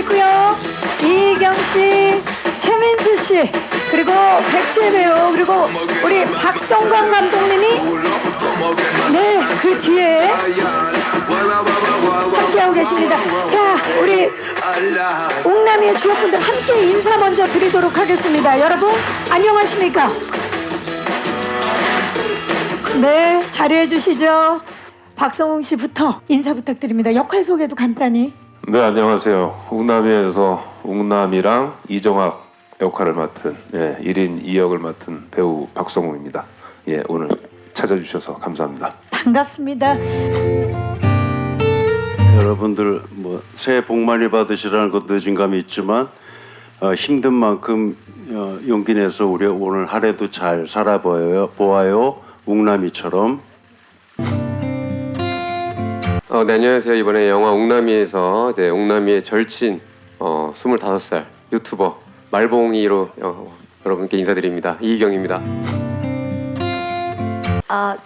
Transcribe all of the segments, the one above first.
있고요. 이경 씨, 최민수 씨, 그리고 백지혜 배우, 그리고 우리 박성광 감독님이 네, 그 뒤에 함께하고 계십니다. 자, 우리 옥남이의 주역분들 함께 인사 먼저 드리도록 하겠습니다. 여러분 안녕하십니까? 네, 자리해 주시죠. 박성웅 씨부터 인사 부탁드립니다. 역할 소개도 간단히. 네, 안녕하세요. 웅남이에서 웅남이랑 이정학 역할을 맡은 1인 2역을 맡은 배우 박성웅입니다. 예, 오늘 찾아주셔서 감사합니다. 반갑습니다. 여러분들 새해 복 많이 받으시라는 것 늦은 감이 있지만 힘든 만큼 용기 내서 우리 오늘 한 해도 잘 살아보아요. 웅남이처럼. 네, 안녕하세요. 이번에 영화 웅남이에서 웅남이의 절친 25살 유튜버 말봉이로 여러분께 인사드립니다. 이희경입니다.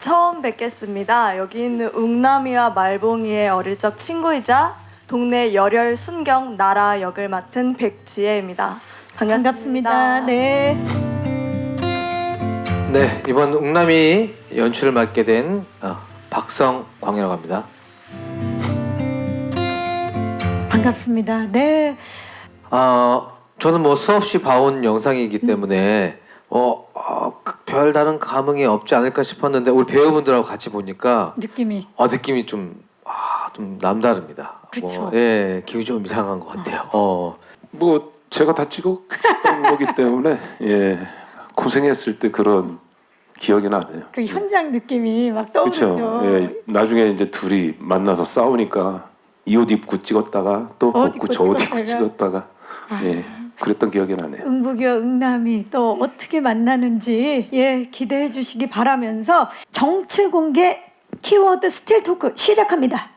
처음 뵙겠습니다. 여기 있는 웅남이와 말봉이의 어릴 적 친구이자 동네 열혈 순경 나라 역을 맡은 백지혜입니다. 반갑습니다. 네. 네, 이번 웅남이 연출을 맡게 된 박성광이라고 합니다. 반갑습니다. 네. 저는 수없이 봐온 영상이기 때문에 별다른 감흥이 없지 않을까 싶었는데 우리 배우분들하고 같이 보니까 느낌이 좀 남다릅니다. 그쵸. 예, 기분이 좀 이상한 것 같아요. 뭐 제가 다 찍었던 거기 때문에 고생했을 때 그런 기억이 나네요. 그 현장 느낌이 막 떠오르죠. 그렇죠. 예, 나중에 이제 둘이 만나서 싸우니까 이 옷 입고 찍었다가 또 벗고 저 옷 입고 찍었다가 그랬던 기억이 나네요. 응부교 응남이 또 어떻게 만나는지 기대해 주시기 바라면서 정체 공개 키워드 스틸 토크 시작합니다.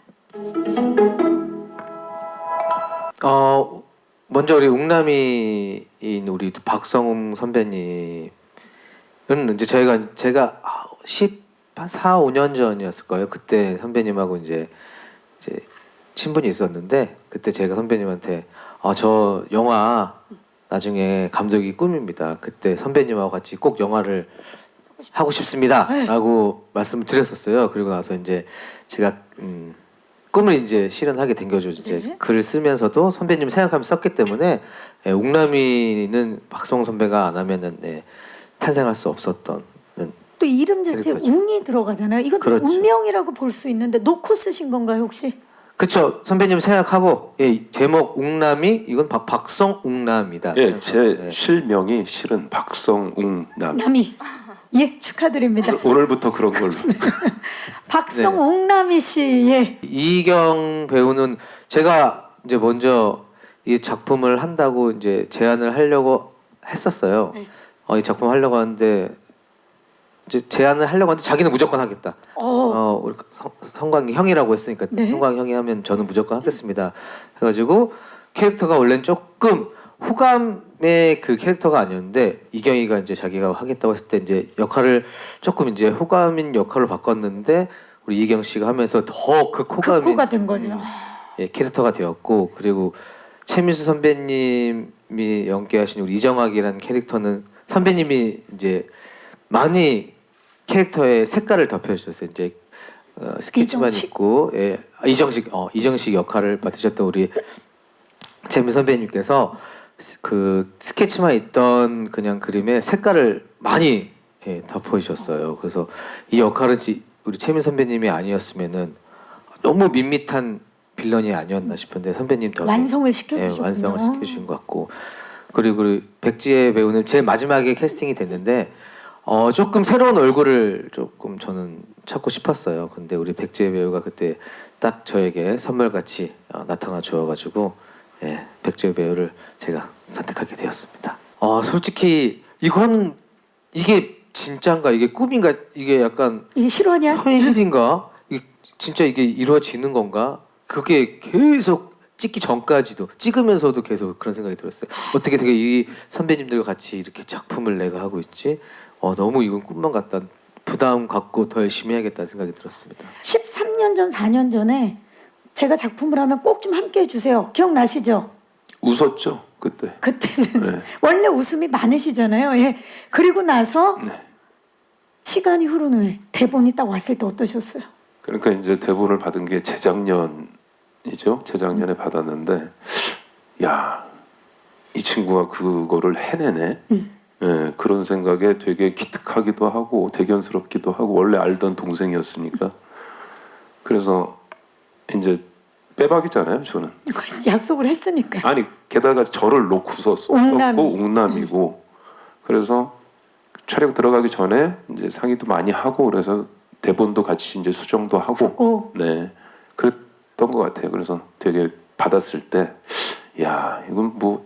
먼저 우리 웅남이인 우리 박성웅 선배님은 이제 제가 14, 5년 전이었을 거예요. 그때 선배님하고 이제 친분이 있었는데 그때 제가 선배님한테 저 영화 나중에 감독이 꿈입니다. 그때 선배님하고 같이 꼭 영화를 하고 싶습니다라고 말씀을 드렸었어요. 그리고 나서 이제 제가 꿈을 이제 실현하게 된 거죠. 이제 글을 쓰면서도 선배님 생각하면서 썼기 때문에 웅남이는 박성웅 선배가 안 하면은 탄생할 수 없었던. 또 이름 자체에 웅이 들어가잖아요. 이건 그렇죠. 운명이라고 볼 수 있는데 놓고 쓰신 건가요 혹시? 그렇죠. 선배님 생각하고 제목 웅남이 이건 박성웅남이다. 제 실명이 실은 박성웅남. 남이 축하드립니다. 오늘부터 그런 걸로. 박성웅남이 씨 이경 배우는 제가 이제 먼저 이 작품을 한다고 이제 제안을 하려고 했었어요. 이 작품 하려고 하는데 이제 제안을 하려고 하는데 자기는 무조건 하겠다. 우리 성광이 형이라고 했으니까 성광이 형이 하면 저는 무조건 하겠습니다. 해가지고 캐릭터가 원래는 조금 호감의 그 캐릭터가 아니었는데 이경이가 이제 자기가 하겠다고 했을 때 이제 역할을 조금 이제 호감인 역할로 바꿨는데 우리 이경 씨가 하면서 더 극호감인 극호가 된 거죠. 캐릭터가 되었고 그리고 최민수 선배님이 연기하신 우리 이정학이라는 캐릭터는 선배님이 이제 많이 캐릭터의 색깔을 덮여주셨어요. 이제 스케치만 있고 이정식 역할을 맡으셨던 우리 재민 선배님께서 그 스케치만 있던 그냥 그림에 색깔을 많이 덮어주셨어요. 그래서 이 역할은 우리 최민 선배님이 아니었으면은 너무 밋밋한 빌런이 아니었나 싶은데 선배님 덕에 완성을 시켜주셨군요. 완성을 시켜주신 것 같고 그리고 우리 백지혜 배우는 제일 마지막에 캐스팅이 됐는데 조금 새로운 얼굴을 조금 저는 찾고 싶었어요. 근데 우리 백지혜 배우가 그때 딱 저에게 선물같이 나타나 주어가지고 백지혜 배우를 제가 선택하게 되었습니다. 솔직히 이게 진짜인가 이게 꿈인가 이게 약간 이게 실화냐? 현실인가 이게 진짜 이게 이루어지는 건가 그게 계속 찍기 전까지도 찍으면서도 계속 그런 생각이 들었어요. 어떻게 되게 이 선배님들과 같이 이렇게 작품을 내가 하고 있지? 너무 이건 꿈만 같다. 부담 갖고 더 열심히 해야겠다는 생각이 들었습니다. 13년 전, 4년 전에 제가 작품을 하면 꼭 좀 함께 해주세요. 기억나시죠? 웃었죠 그때. 그때는 네. 원래 웃음이 많으시잖아요. 예. 그리고 나서 네. 시간이 흐른 후에 대본이 딱 왔을 때 어떠셨어요? 그러니까 이제 대본을 받은 게 재작년이죠. 재작년에 받았는데, 야, 이 친구가 그거를 해내네. 예, 그런 생각에 되게 기특하기도 하고 대견스럽기도 하고 원래 알던 동생이었으니까. 그래서 이제 빼박이잖아요, 저는. 약속을 했으니까. 아니 게다가 저를 놓고서 웅남이. 썼고 웅남이고 그래서 촬영 들어가기 전에 이제 상의도 많이 하고 그래서 대본도 같이 이제 수정도 하고 네 그랬던 것 같아요. 그래서 되게 받았을 때 야 이건 뭐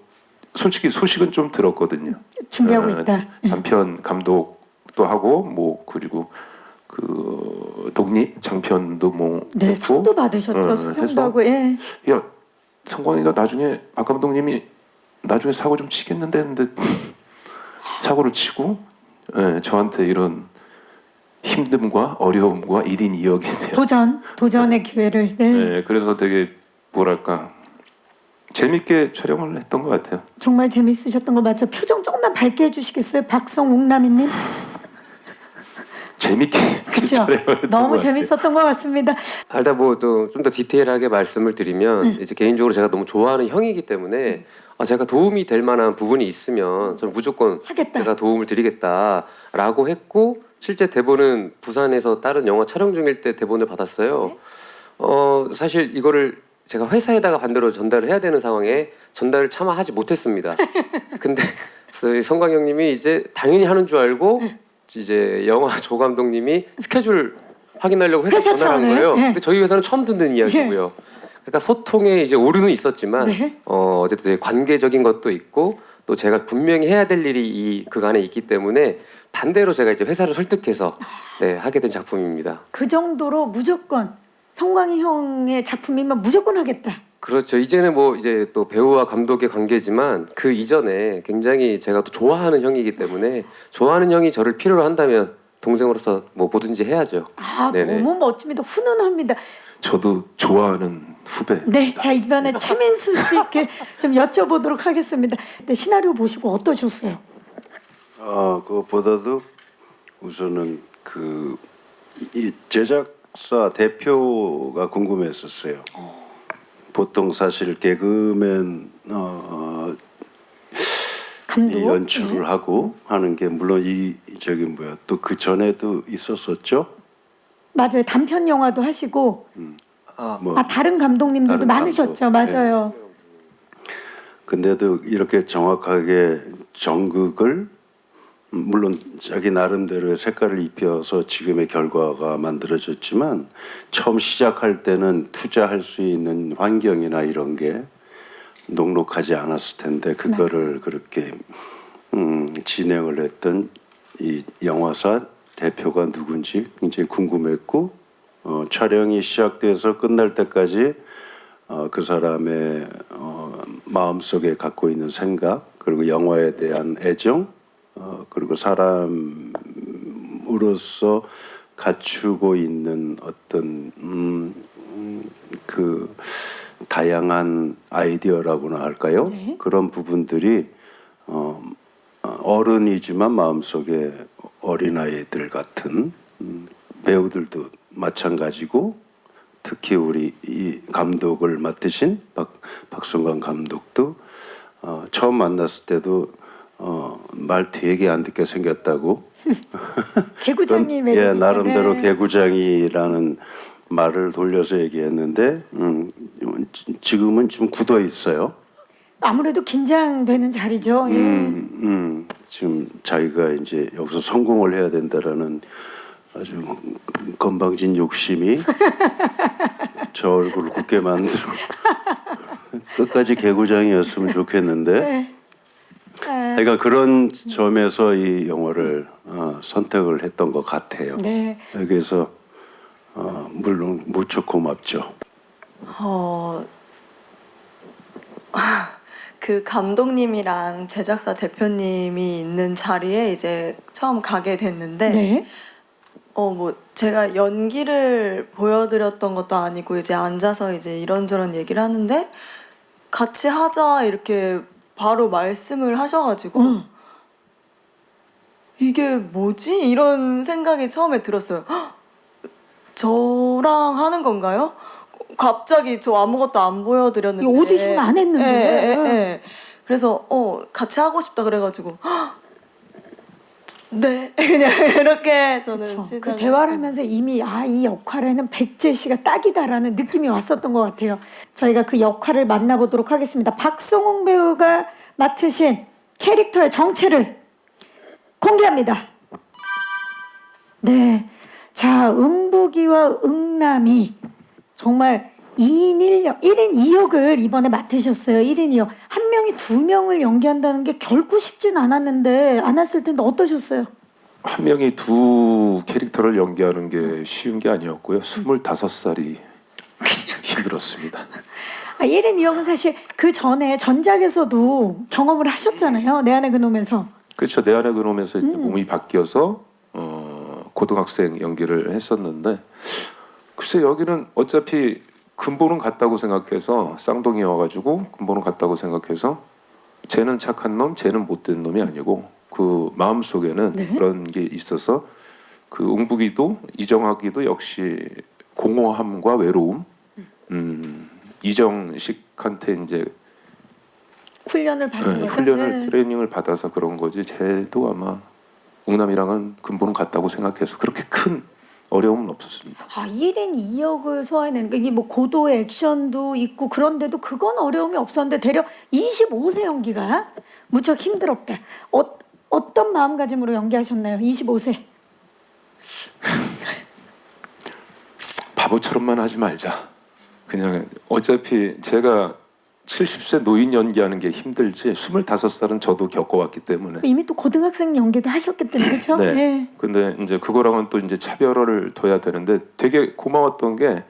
솔직히 소식은 좀 들었거든요. 준비하고 있다. 단편 감독도 하고 뭐 그리고 그 독립 장편도 뭐 네, 했고, 상도 받으셨죠. 수상도 해서 하고. 예. 야 성광이가 나중에 박 감독님이 나중에 사고 좀 치겠는데 했는데 사고를 치고 예, 저한테 이런 힘듦과 어려움과 1인 2역에 대한 도전의 기회를. 네. 예, 그래서 되게 뭐랄까 재밌게 촬영을 했던 것 같아요. 정말 재밌으셨던 거 맞죠? 표정 조금만 밝게 해주시겠어요? 박성웅남이님. 재밌게 그렇죠. 촬영을 했던 너무 것 같아요. 재밌었던 것 같습니다. 일단 뭐 또 좀 더 디테일하게 말씀을 드리면 이제 개인적으로 제가 너무 좋아하는 형이기 때문에 제가 도움이 될 만한 부분이 있으면 저는 무조건 하겠다. 제가 도움을 드리겠다라고 했고 실제 대본은 부산에서 다른 영화 촬영 중일 때 대본을 받았어요. 사실 이거를 제가 회사에다가 반대로 전달을 해야 되는 상황에 전달을 차마 하지 못했습니다. 근데 성광 형님이 이제 당연히 하는 줄 알고 이제 영화 조 감독님이 스케줄 확인하려고 회사 회사 전화를 한 차원에? 거예요. 네. 근데 저희 회사는 처음 듣는 이야기고요. 그러니까 소통에 이제 오류는 있었지만 네. 어쨌든 관계적인 것도 있고 또 제가 분명히 해야 될 일이 이 그간에 있기 때문에 반대로 제가 이제 회사를 설득해서 네, 하게 된 작품입니다. 그 정도로 무조건 성광이 형의 작품이면 무조건 하겠다. 그렇죠. 이제는 뭐 이제 또 배우와 감독의 관계지만 그 이전에 굉장히 제가 또 좋아하는 형이기 때문에 좋아하는 형이 저를 필요로 한다면 동생으로서 뭐 뭐든지 해야죠. 네네. 너무 멋집니다. 훈훈합니다. 저도 좋아하는 후배. 네, 자 이번에 최민수 씨께 좀 여쭤보도록 하겠습니다. 네, 시나리오 보시고 어떠셨어요? 그것보다도 우선은 이 제작사 대표가 궁금했었어요. 보통 사실 개그맨 감독? 이 연출을 하고 하는 게 물론 또 그 전에도 있었었죠. 맞아요. 단편 영화도 하시고 뭐 다른 감독님들도 다른 많으셨죠. 감독, 맞아요. 근데도 이렇게 정확하게 정극을 물론 자기 나름대로의 색깔을 입혀서 지금의 결과가 만들어졌지만 처음 시작할 때는 투자할 수 있는 환경이나 이런 게 녹록하지 않았을 텐데 그거를 그렇게 진행을 했던 이 영화사 대표가 누군지 굉장히 궁금했고 촬영이 시작돼서 끝날 때까지 그 사람의 마음속에 갖고 있는 생각 그리고 영화에 대한 애정 그리고 사람으로서 갖추고 있는 어떤 그 다양한 아이디어라고나 할까요? 네. 그런 부분들이 어른이지만 마음속에 어린아이들 같은 배우들도 마찬가지고 특히 우리 이 감독을 맡으신 박성광 감독도 처음 만났을 때도 말 되게 안 듣게 생겼다고 개구장이 매력이죠. 나름대로 네. 개구장이라는 말을 돌려서 얘기했는데 지금은 좀 굳어 있어요. 아무래도 긴장되는 자리죠. 예. 지금 자기가 이제 여기서 성공을 해야 된다라는 아주 건방진 욕심이 저 얼굴을 굳게 만들어 끝까지 개구장이었으면 좋겠는데 네. 그러니까 그런 점에서 이 영화를 선택을 했던 것 같아요. 네. 그래서 물론 무척 고맙죠. 그 감독님이랑 제작사 대표님이 있는 자리에 이제 처음 가게 됐는데 네. 뭐 제가 연기를 보여드렸던 것도 아니고 이제 앉아서 이제 이런저런 얘기를 하는데 같이 하자 이렇게 바로 말씀을 하셔가지고 이게 뭐지? 이런 생각이 처음에 들었어요. 헉, 저랑 하는 건가요? 갑자기 저 아무것도 안 보여드렸는데 이 오디션 안 했는데. 예. 그래서 같이 하고 싶다 그래가지고 헉, 네 그냥 이렇게 저는 그쵸. 시작을 그 대화를 하면서 이미 이 역할에는 백제 씨가 딱이다라는 느낌이 왔었던 것 같아요. 저희가 그 역할을 만나보도록 하겠습니다. 박성웅 배우가 맡으신 캐릭터의 정체를 공개합니다. 네, 자 응복이와 응남이 정말 1인 2역을 이번에 맡으셨어요. 1인 2역. 한 명이 두 명을 연기한다는 게 결코 쉽진 않았을 텐데 어떠셨어요? 한 명이 두 캐릭터를 연기하는 게 쉬운 게 아니었고요. 25살이 힘들었습니다. 1인 2역은 사실 그 전에 전작에서도 경험을 하셨잖아요. 내 안의 그놈에서. 그렇죠. 내 안에 그놈에서 이제 몸이 바뀌어서 고등학생 연기를 했었는데 글쎄 여기는 어차피 근본은 같다고 생각해서 쌍둥이여가지고 근본은 같다고 생각해서 쟤는 착한 놈, 쟤는 못된 놈이 아니고 그 마음 속에는 네. 그런 게 있어서 그 응북이도 이정학이도 역시 공허함과 외로움, 이정식한테 이제 훈련을 받은 거죠. 훈련을 네. 트레이닝을 받아서 그런 거지. 쟤도 아마 웅남이랑은 근본은 같다고 생각해서 그렇게 큰 어려움은 없었습니다. 1인 2역을 소화해내는 게 이게 뭐 고도의 액션도 있고 그런데도 그건 어려움이 없었는데 대략 25세 연기가 무척 힘들었다. 어떤 마음가짐으로 연기하셨나요? 25세. 바보처럼만 하지 말자. 그냥 어차피 제가 70세 노인 연기하는 게 힘들지 25살은 저도 겪어왔기 때문에. 이미 또 고등학생 연기도 하셨기 때문에 그렇죠? 네. 네. 근데 이제 그거랑은 또 이제 차별화를 둬야 되는데 되게 고마웠던 게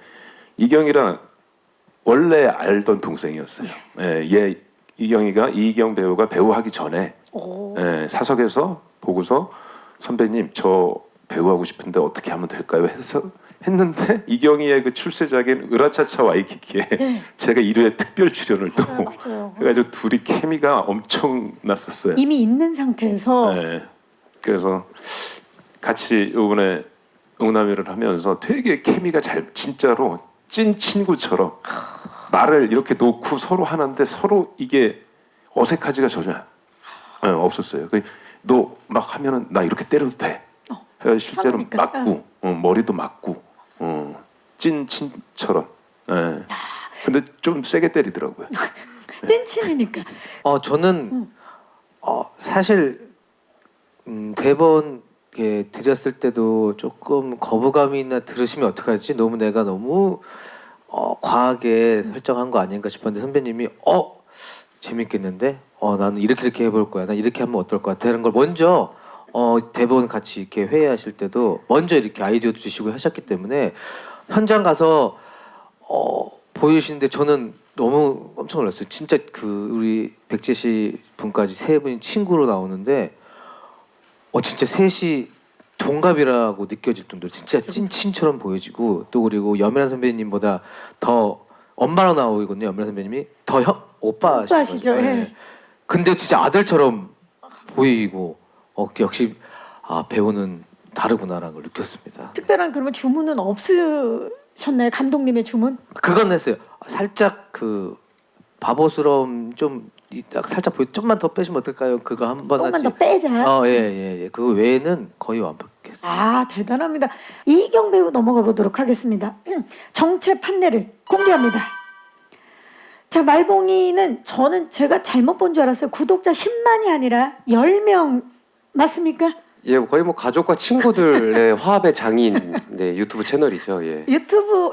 이경이랑 원래 알던 동생이었어요. 예, 얘 이경이가 이경 배우가 배우하기 전에 오. 예, 사석에서 보고서 선배님 저 배우하고 싶은데 어떻게 하면 될까요? 해서 했는데 이경이의 그 출세작인 으라차차 와이키키에 네. 제가 1회 특별 출연을 또 맞아요. 해가지고 둘이 케미가 엄청 났었어요. 이미 있는 상태에서 네. 그래서 같이 이번에 응남이를 하면서 되게 케미가 잘 진짜로 찐 친구처럼 말을 이렇게 놓고 서로 하는데 서로 이게 어색하지가 전혀 없었어요. 너 막 하면은 나 이렇게 때려도 돼. 해서 실제로 편하니까. 맞고 머리도 맞고 찐 친처럼. 예. 근데 좀 세게 때리더라고요. 찐친이니까. 저는 사실 대본 이렇게 드렸을 때도 조금 거부감이 있나 들으시면 어떡하지? 내가 너무 과하게 설정한 거 아닌가 싶었는데 선배님이 재밌겠는데? 나는 이렇게 해볼 거야. 난 이렇게 하면 어떨 것 같아? 이런 걸 먼저 대본 같이 이렇게 회의하실 때도 먼저 이렇게 아이디어도 주시고 하셨기 때문에 현장 가서 보여주시는데 저는 너무 깜짝 놀랐어요. 진짜 그 우리 백제 씨 분까지 세 분이 친구로 나오는데 진짜 셋이 동갑이라고 느껴질 정도로 진짜 찐친처럼 보여지고 또 그리고 여미란 선배님보다 더 엄마로 나오거든요. 여미란 선배님이 더 오빠시죠. 예. 근데 진짜 아들처럼 보이고 역시 배우는 다르구나라는 걸 느꼈습니다. 특별한 그러면 주문은 없으셨나요? 감독님의 주문? 그건 했어요. 살짝 그 바보스러움 좀 살짝 보여 좀만 더 빼시면 어떨까요? 그거 한번 조금만 하지. 더 빼자. 예. 그거 외에는 거의 완벽했습니다. 대단합니다. 이경 배우 넘어가 보도록 하겠습니다. 정체 판례를 공개합니다. 자, 말봉이는 제가 잘못 본 줄 알았어요. 구독자 10만이 아니라 10명 맞습니까? 예, 거의 뭐 가족과 친구들의 화합의 장인 유튜브 채널이죠. 예.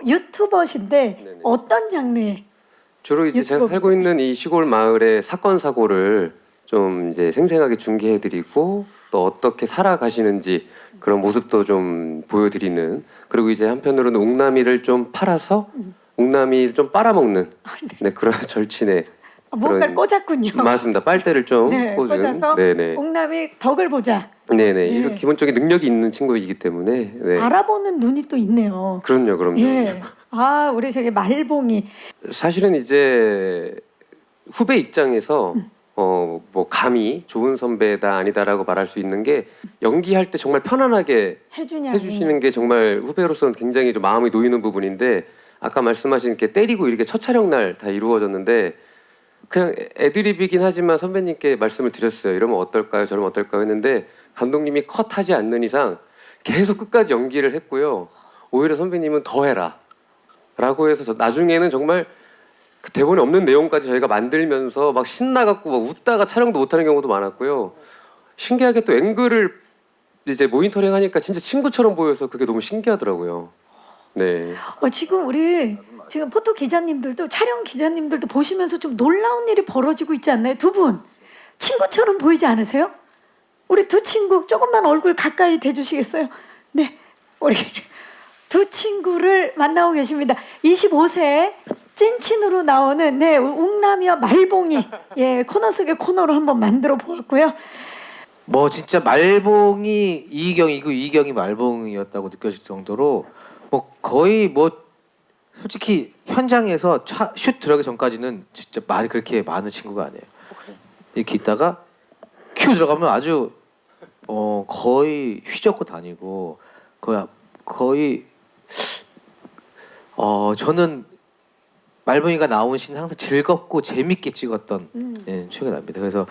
유튜버신데 네네. 어떤 장르의 주로 이제 제가 유튜버. 살고 있는 이 시골 마을의 사건 사고를 좀 이제 생생하게 중계해드리고 또 어떻게 살아가시는지 그런 모습도 좀 보여드리는 그리고 이제 한편으로는 웅남이를 좀 팔아서 웅남이를 좀 빨아먹는 그런 절친의 뭔가를 그런- 꽂았군요. 맞습니다. 빨대를 좀 네, 꽂은 꽂아서 네네 옥남이 덕을 보자. 네네 이런 기본적인 능력이 있는 친구이기 때문에 네. 알아보는 눈이 또 있네요. 그럼요. 예. 우리 저기 말봉이 사실은 이제 후배 입장에서 뭐 감히 좋은 선배다 아니다라고 말할 수 있는 게 연기할 때 정말 편안하게 해주냐 해주시는 게 정말 후배로서는 굉장히 좀 마음이 놓이는 부분인데 아까 말씀하신 게 때리고 이렇게 첫 촬영 날 다 이루어졌는데 그냥 애드립이긴 하지만 선배님께 말씀을 드렸어요. 이러면 어떨까요? 저러면 어떨까요? 했는데 감독님이 컷하지 않는 이상 계속 끝까지 연기를 했고요. 오히려 선배님은 더 해라 라고 해서 나중에는 정말 그 대본에 없는 내용까지 저희가 만들면서 막 신나갖고 막 웃다가 촬영도 못하는 경우도 많았고요. 신기하게 또 앵글을 이제 모니터링 하니까 진짜 친구처럼 보여서 그게 너무 신기하더라고요. 네. 지금 우리 지금 포토 기자님들도 촬영 기자님들도 보시면서 좀 놀라운 일이 벌어지고 있지 않나요? 두 분 친구처럼 보이지 않으세요? 우리 두 친구 조금만 얼굴 가까이 대주시겠어요? 네, 우리 두 친구를 만나고 계십니다. 25세 찐친으로 나오는 네 웅남이와 말봉이 예 코너 속의 코너로 한번 만들어 보았고요. 뭐 진짜 말봉이 이희경이고 이희경이 말봉이었다고 느껴질 정도로 뭐 거의 뭐 솔직히 현장에서 슛 들어가기 전까지는 진짜 말이 그렇게 많은 친구가 아니에요. 이렇게 있다가 큐 들어가면 아주 거의 휘젓고 다니고 거의 저는 말봉이가 나온 씬 항상 즐겁고 재밌게 찍었던 예, 기억이 납니다. 그래서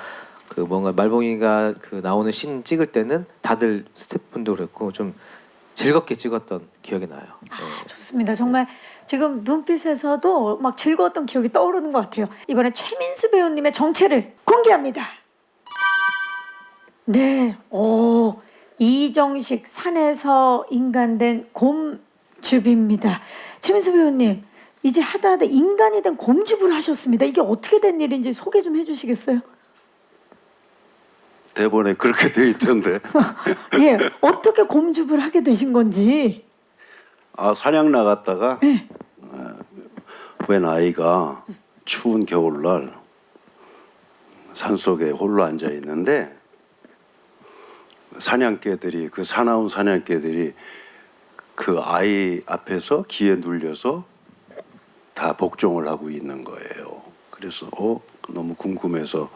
그 뭔가 말봉이가 그 나오는 씬 찍을 때는 다들 스태프분도 그랬고 좀 즐겁게 찍었던 기억이 나요. 예. 좋습니다. 정말 지금 눈빛에서도 막 즐거웠던 기억이 떠오르는 것 같아요. 이번에 최민수 배우님의 정체를 공개합니다. 네, 이정식 산에서 인간된 곰줍입니다. 최민수 배우님, 이제 하다 인간이 된 곰줍을 하셨습니다. 이게 어떻게 된 일인지 소개 좀 해주시겠어요? 대본에 그렇게 돼 있던데. 예, 어떻게 곰줍을 하게 되신 건지. 사냥 나갔다가 네. 웬 아이가 추운 겨울날 산속에 홀로 앉아 있는데 사냥개들이 그 사나운 사냥개들이 그 아이 앞에서 기에 눌려서 다 복종을 하고 있는 거예요. 그래서 너무 궁금해서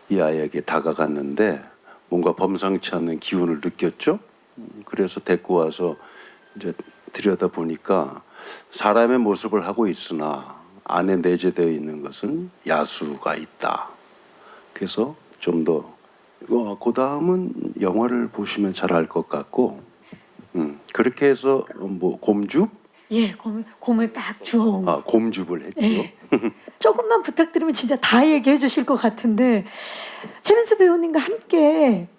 이 아이에게 다가갔는데 뭔가 범상치 않는 기운을 느꼈죠. 그래서 데리고 와서 이제 들여다 보니까 사람의 모습을 하고 있으나 안에 내재되어 있는 것은 야수가 있다. 그래서 좀 더 그 다음은 영화를 보시면 잘 알 것 같고 그렇게 해서 뭐 곰줍? 예, 곰을 딱 주워. 곰줍을 했죠. 예. 조금만 부탁드리면 진짜 다 얘기해 주실 것 같은데 최민수 배우님과 함께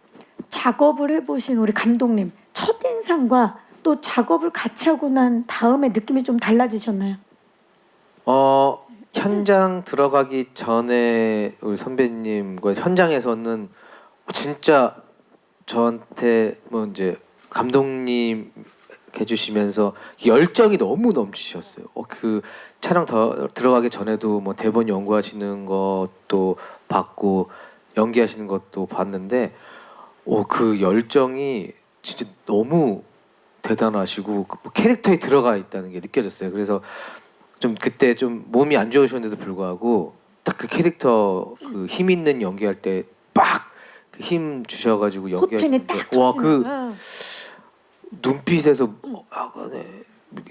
작업을 해보신 우리 감독님 첫인상과 또 작업을 같이 하고 난 다음에 느낌이 좀 달라지셨나요? 현장 들어가기 전에 우리 선배님과 현장에서는 진짜 저한테 뭐 이제 감독님 해주시면서 열정이 너무 넘치셨어요. 그 촬영 들어가기 전에도 뭐 대본 연구하시는 것도 봤고 연기하시는 것도 봤는데 그 열정이 진짜 너무 대단하시고 그 캐릭터에 들어가 있다는 게 느껴졌어요. 그래서 좀 그때 좀 몸이 안 좋으셨는데도 불구하고 딱 그 캐릭터 그 힘 있는 연기할 때 빡 그 힘 주셔가지고 연기하시는데 와그 눈빛에서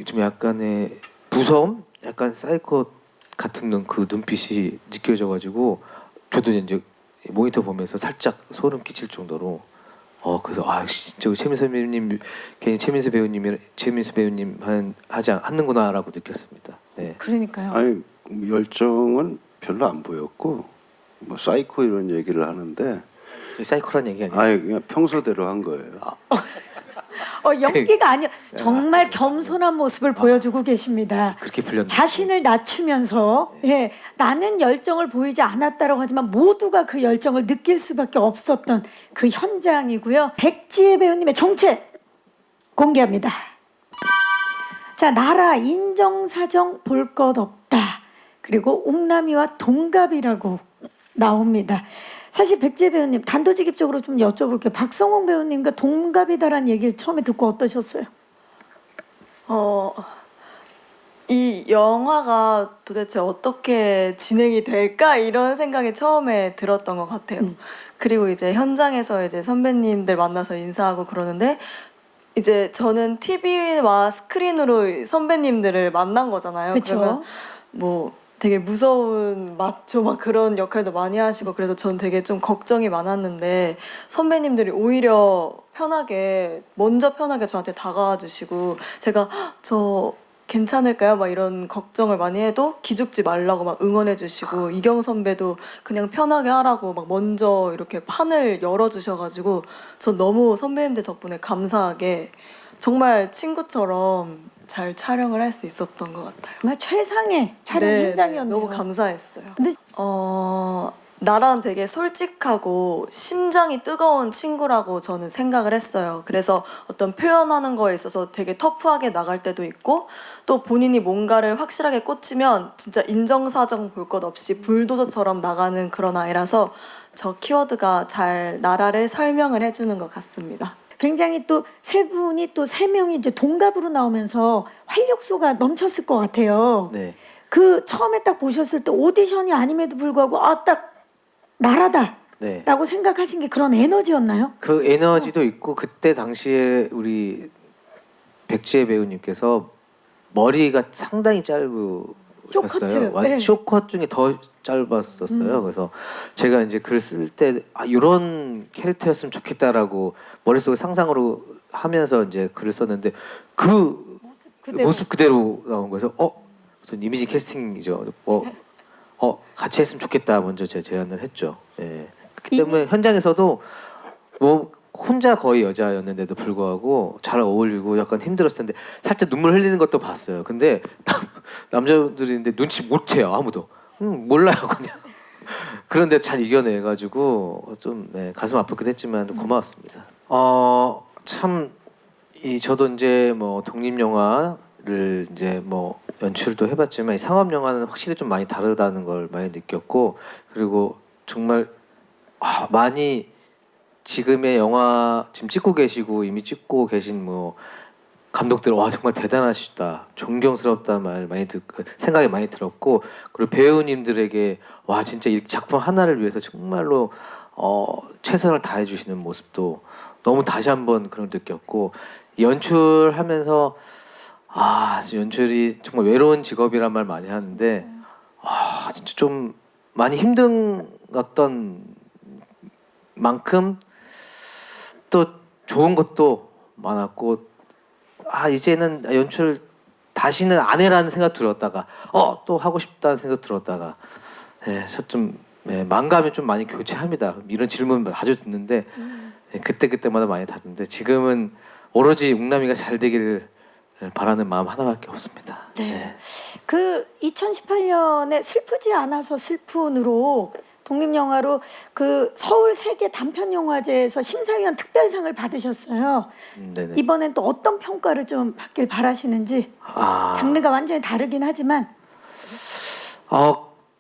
좀 약간의 무서움, 약간 사이코 같은 그 눈빛이 느껴져가지고 저도 이제 모니터 보면서 살짝 소름 끼칠 정도로 그래서 진짜 최민수 배우님 괜히 최민수 배우님 하는구나라고 느꼈습니다. 네. 그러니까요. 아니 열정은 별로 안 보였고 뭐 사이코 이런 얘기를 하는데 저희 사이코란 얘기 아니에요? 아니 그냥 평소대로 한 거예요. 연기가 아니라 정말 겸손한 모습을 보여주고 계십니다. 그렇게 불렸는데 자신을 낮추면서 예, 나는 열정을 보이지 않았다라고 하지만 모두가 그 열정을 느낄 수밖에 없었던 그 현장이고요. 백지혜 배우님의 정체 공개합니다. 자, 나라 인정사정 볼 것 없다. 그리고 웅남이와 동갑이라고 나옵니다. 사실 백지혜 배우님 단도직입적으로 좀 여쭤볼게요. 박성웅 배우님과 동갑이다라는 얘기를 처음에 듣고 어떠셨어요? 이 영화가 도대체 어떻게 진행이 될까 이런 생각이 처음에 들었던 것 같아요. 그리고 이제 현장에서 이제 선배님들 만나서 인사하고 그러는데 이제 저는 TV와 스크린으로 선배님들을 만난 거잖아요. 그쵸. 그러면 뭐 되게 무서운 마초 막 그런 역할도 많이 하시고 그래서 전 되게 좀 걱정이 많았는데 선배님들이 오히려 먼저 편하게 저한테 다가와 주시고 제가 저 괜찮을까요? 막 이런 걱정을 많이 해도 기죽지 말라고 막 응원해 주시고 이경 선배도 그냥 편하게 하라고 막 먼저 이렇게 판을 열어 주셔가지고 전 너무 선배님들 덕분에 감사하게 정말 친구처럼 잘 촬영을 할 수 있었던 것 같아요. 정말 최상의 촬영 네, 현장이었네요. 너무 감사했어요. 근데 나랑 되게 솔직하고 심장이 뜨거운 친구라고 저는 생각을 했어요. 그래서 어떤 표현하는 거에 있어서 되게 터프하게 나갈 때도 있고 또 본인이 뭔가를 확실하게 꽂히면 진짜 인정사정 볼 것 없이 불도저처럼 나가는 그런 아이라서 저 키워드가 잘 나라를 설명을 해주는 것 같습니다. 굉장히 또 세 분이 또 세 명이 이제 동갑으로 나오면서 활력소가 넘쳤을 것 같아요. 네. 그 처음에 딱 보셨을 때 오디션이 아님에도 불구하고 딱 나라다라고 네. 생각하신 게 그런 에너지였나요? 그 에너지도 있고 그때 당시에 우리 백지혜 배우님께서 머리가 상당히 짧으셨어요. 쇼커트, 네. 쇼컷 중에 더 짧았었어요. 그래서 제가 이제 글 쓸 때 이런 캐릭터였으면 좋겠다라고 머릿속에 상상으로 하면서 이제 글을 썼는데 그 모습 그대로 나온 거여서 무슨 이미지 캐스팅이죠. 같이 했으면 좋겠다 먼저 제가 제안을 했죠. 예. 그렇기 때문에 현장에서도 뭐 혼자 거의 여자였는데도 불구하고 잘 어울리고 약간 힘들었을 텐데 살짝 눈물 흘리는 것도 봤어요. 근데 남자들인데 눈치 못 채요 아무도. 몰라요 그냥. 그런데 잘 이겨내가지고 좀 가슴 아프기도 했지만 고마웠습니다. 참 저도 이제 뭐 독립 영화를 이제 뭐 연출도 해봤지만 이 상업 영화는 확실히 좀 많이 다르다는 걸 많이 느꼈고 그리고 정말 많이 지금의 영화 지금 찍고 계시고 이미 찍고 계신 뭐 감독들 정말 대단하시다 존경스럽다 말 많이 생각이 많이 들었고 그리고 배우님들에게 진짜 이 작품 하나를 위해서 정말로 최선을 다해 주시는 모습도 너무 다시 한번 그런 걸 느꼈고 연출하면서 연출이 정말 외로운 직업이란 말 많이 하는데 진짜 좀 많이 힘든 어떤 만큼 또 좋은 것도 많았고 이제는 연출 다시는 안 해라는 생각 들었다가 또 하고 싶다는 생각 들었다가 좀 만감이 좀 많이 교체합니다. 이런 질문 자주 듣는데 그때마다 많이 다른데 지금은 오로지 웅남이가 잘 되기를 바라는 마음 하나밖에 없습니다. 네. 그 2018년에 슬프지 않아서 슬픈으로 독립영화로 그 서울 세계 단편영화제에서 심사위원 특별상을 받으셨어요. 네네. 이번엔 또 어떤 평가를 좀 받길 바라시는지. 장르가 완전히 다르긴 하지만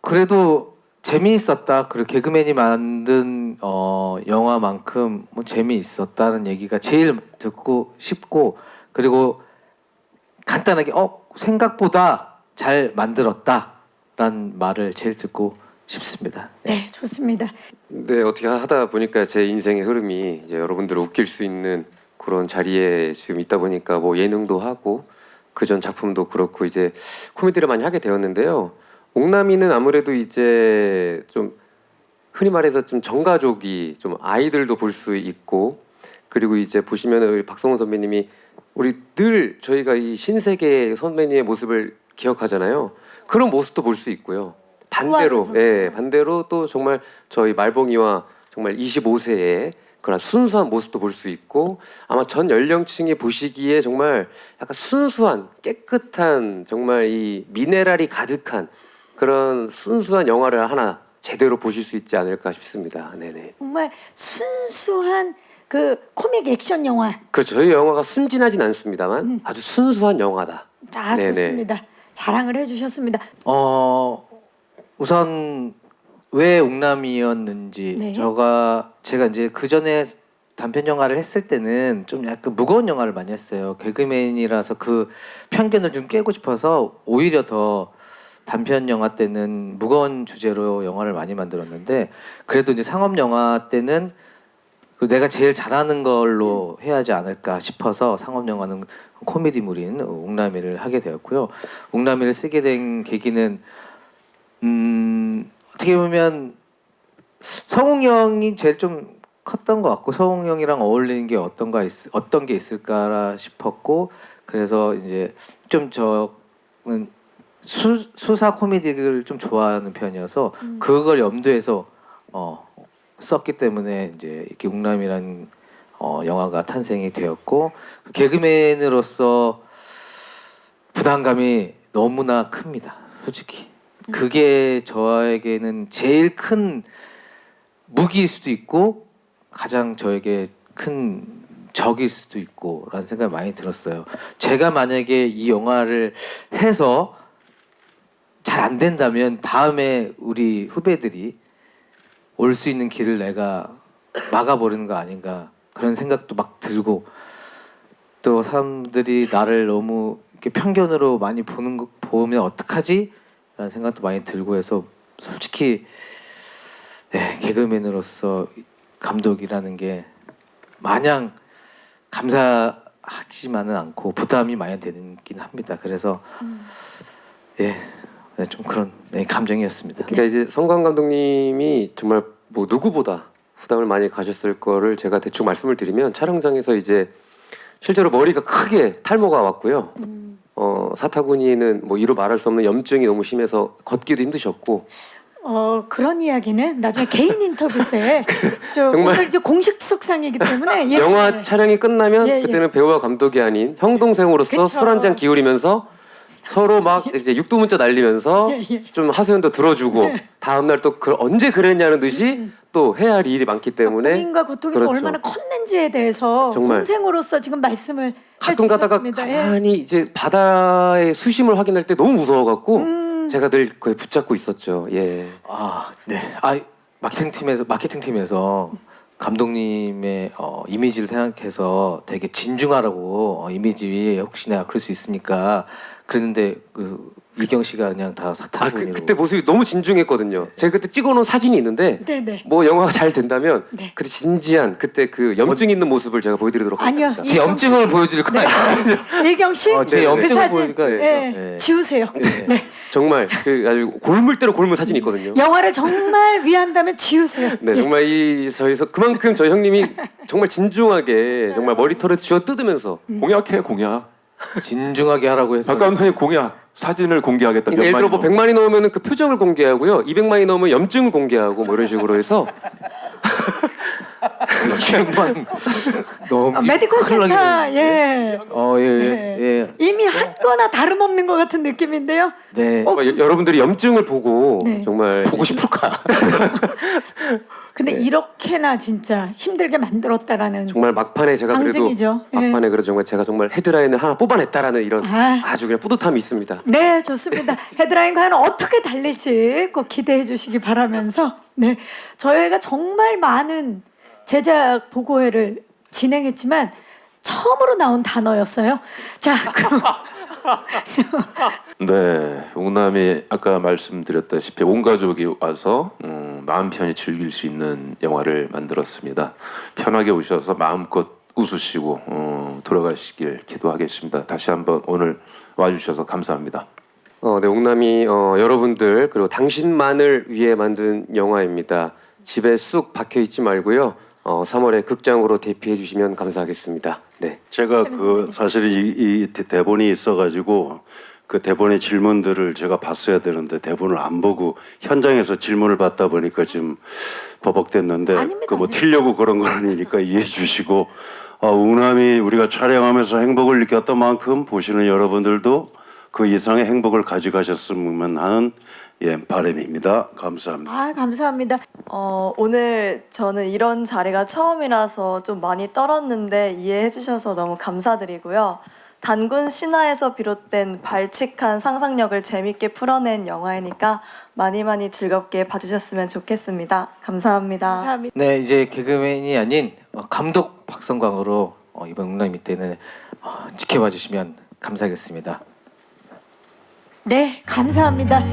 그래도 재미있었다. 그리고 개그맨이 만든 영화만큼 뭐 재미있었다는 얘기가 제일 듣고 싶고 그리고 간단하게 생각보다 잘 만들었다라는 말을 제일 듣고 싶습니다. 네, 좋습니다. 네, 어떻게 하다 보니까 제 인생의 흐름이 이제 여러분들을 웃길 수 있는 그런 자리에 지금 있다 보니까 뭐 예능도 하고 그전 작품도 그렇고 이제 코미디를 많이 하게 되었는데요. 옥남이는 아무래도 이제 좀 흔히 말해서 좀 정가족이 좀 아이들도 볼 수 있고 그리고 이제 보시면은 우리 박성훈 선배님이 우리 늘 저희가 이 신세계 선배님의 모습을 기억하잖아요. 그런 모습도 볼 수 있고요. 반대로, 반대로 또 정말 저희 말봉이와 정말 25세의 그런 순수한 모습도 볼 수 있고 아마 전 연령층이 보시기에 정말 약간 순수한 깨끗한 정말 이 미네랄이 가득한 그런 순수한 영화를 하나 제대로 보실 수 있지 않을까 싶습니다. 네네. 정말 순수한 그 코믹 액션 영화. 그 저희 영화가 순진하진 않습니다만 아주 순수한 영화다. 네네. 좋습니다. 자랑을 해주셨습니다. 우선 왜 옥남이었는지 제가 이제 그 전에 단편 영화를 했을 때는 좀 약간 무거운 영화를 많이 했어요. 개그맨이라서 그 편견을 좀 깨고 싶어서 오히려 더 단편 영화 때는 무거운 주제로 영화를 많이 만들었는데 그래도 이제 상업 영화 때는 그 내가 제일 잘하는 걸로 해야 하지 않을까 싶어서 상업 영화는 코미디물인 웅남이를 하게 되었고요. 웅남이를 쓰게 된 계기는 어떻게 보면 성웅 형이 제일 좀 컸던 것 같고 성웅 형이랑 어울리는 게 어떤 게 있을까 싶었고 그래서 이제 좀 저는 수사 코미디를 좀 좋아하는 편이어서 그걸 염두에서 썼기 때문에 이제 이렇게 웅남이라는 영화가 탄생이 되었고 개그맨으로서 부담감이 너무나 큽니다. 솔직히 그게 저에게는 제일 큰 무기일 수도 있고 가장 저에게 큰 적일 수도 있고 라는 생각이 많이 들었어요. 제가 만약에 이 영화를 해서 잘 안 된다면 다음에 우리 후배들이 올 수 있는 길을 내가 막아버리는 거 아닌가 그런 생각도 막 들고 또 사람들이 나를 너무 이렇게 편견으로 많이 보면 어떡하지? 라는 생각도 많이 들고 해서 솔직히 개그맨으로서 감독이라는 게 마냥 감사하지만은 않고 부담이 많이 되긴 합니다. 그래서 좀 그런 감정이었습니다. 그러니까 이제 성광 감독님이 정말 뭐 누구보다 부담을 많이 가셨을 거를 제가 대충 말씀을 드리면 촬영장에서 이제 실제로 머리가 크게 탈모가 왔고요. 사타구니는 뭐 이루 말할 수 없는 염증이 너무 심해서 걷기도 힘드셨고 그런 이야기는 나중에 개인 인터뷰 때 정말 오늘 이제 공식 석상이기 때문에 영화 촬영이 끝나면 예. 그때는 배우와 감독이 아닌 형 동생으로서 그쵸. 술 한잔 기울이면서 서로 막 이제 육두문자 날리면서 예. 좀 하소연도 들어주고 다음 날 또 언제 그랬냐는 듯이 또 해야 할 일이 많기 때문에 고민과 고통이 그렇죠. 얼마나 컸는지에 대해서 정말. 동생으로서 지금 말씀을 가끔 가다가 해주셨습니다. 가만히 이제 바다의 수심을 확인할 때 너무 무서워갖고 제가 늘 거의 붙잡고 있었죠. 예. 마케팅 팀에서 감독님의 이미지를 생각해서 되게 진중하라고 이미지 혹시나 그럴 수 있으니까 그랬는데 이경 씨가 그냥 다 사타구니로. 그때 모습이 너무 진중했거든요. 제가 그때 찍어놓은 사진이 있는데 네네. 뭐 영화가 잘 된다면 네. 그때 진지한 그때 그 염증 있는 모습을 제가 보여드리도록 아니요. 하겠습니다. 제 염증을 보여드릴 거 아니에요? 일경 씨, 제 네, 염증을 그 사진 보여드릴까? 예, 지우세요. 네. 정말 그 아주 골물대로 골문 사진이 있거든요. 영화를 정말 위한다면 지우세요. 네, 예. 정말 그만큼 저희 형님이 정말 진중하게 정말 머리털을 쥐어 뜯으면서 공약해 공약. 진중하게 하라고 해서. 박 감독님 공약. 사진을 공개하겠다. 그러니까 예를 들어 뭐 몇 100만이 넘으면 그 표정을 공개하고요, 200만이 넘으면 염증을 공개하고 뭐 이런 식으로 해서 200만 너무 메디컬 큰일 나게 센터 되는데. 예. 이미 한 거나 다름없는 것 같은 느낌인데요. 네. 정말 여러분들이 염증을 보고 네. 정말 보고 싶을까? 근데 이렇게나 진짜 힘들게 만들었다라는 정말 막판에 제가 강증이죠. 그래도 막판에 그래도 정말 제가 정말 헤드라인을 하나 뽑아냈다라는 이런 아. 아주 그냥 뿌듯함이 있습니다. 네, 좋습니다. 헤드라인 과연 어떻게 달릴지 꼭 기대해 주시기 바라면서 네, 저희가 정말 많은 제작 보고회를 진행했지만 처음으로 나온 단어였어요. 자, 그럼 네, 웅남이 아까 말씀드렸다시피 온 가족이 와서 마음 편히 즐길 수 있는 영화를 만들었습니다. 편하게 오셔서 마음껏 웃으시고 돌아가시길 기도하겠습니다. 다시 한번 오늘 와주셔서 감사합니다. 네, 옥남이 여러분들 그리고 당신만을 위해 만든 영화입니다. 집에 쑥 박혀 있지 말고요. 3월에 극장으로 대피해 주시면 감사하겠습니다. 네. 제가 사실 이 대본이 있어가지고 그 대본의 질문들을 제가 봤어야 되는데 대본을 안 보고 현장에서 질문을 받다 보니까 지금 버벅댔는데 아닙니다, 그 뭐 아닙니다. 튀려고 그런 건 아니니까 이해해 주시고 웅남이 우리가 촬영하면서 행복을 느꼈던 만큼 보시는 여러분들도 그 이상의 행복을 가져가셨으면 하는 바람입니다. 감사합니다. 아, 감사합니다. 오늘 저는 이런 자리가 처음이라서 좀 많이 떨었는데 이해해 주셔서 너무 감사드리고요. 단군 신화에서 비롯된 발칙한 상상력을 재밌게 풀어낸 영화이니까 많이 많이 즐겁게 봐주셨으면 좋겠습니다. 감사합니다. 감사합니다. 네, 이제 개그맨이 아닌 감독 박성광으로 이번 웅남이 때는 지켜봐 주시면 감사하겠습니다. 네, 감사합니다.